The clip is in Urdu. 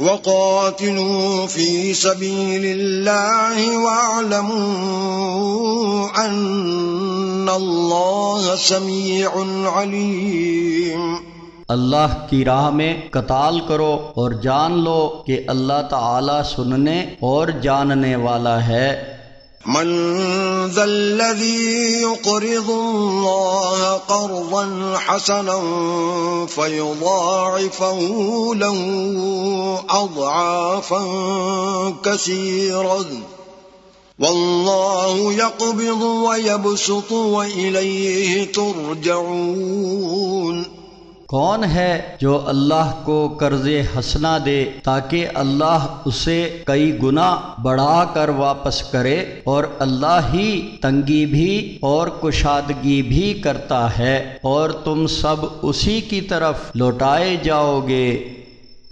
وقاتلوا في سبيل الله واعلموا أن الله سميع عليم۔ اللہ کی راہ میں قتال کرو اور جان لو کہ اللہ تعالی سننے اور جاننے والا ہے۔ من ذا الذي يقرض الله قرضا حسنا فيضاعفه له أضعافا كثيرة والله يقبض ويبسط وإليه ترجعون۔ کون ہے جو اللہ کو قرض حسنہ دے تاکہ اللہ اسے کئی گنا بڑھا کر واپس کرے، اور اللہ ہی تنگی بھی اور کشادگی بھی کرتا ہے، اور تم سب اسی کی طرف لوٹائے جاؤ گے۔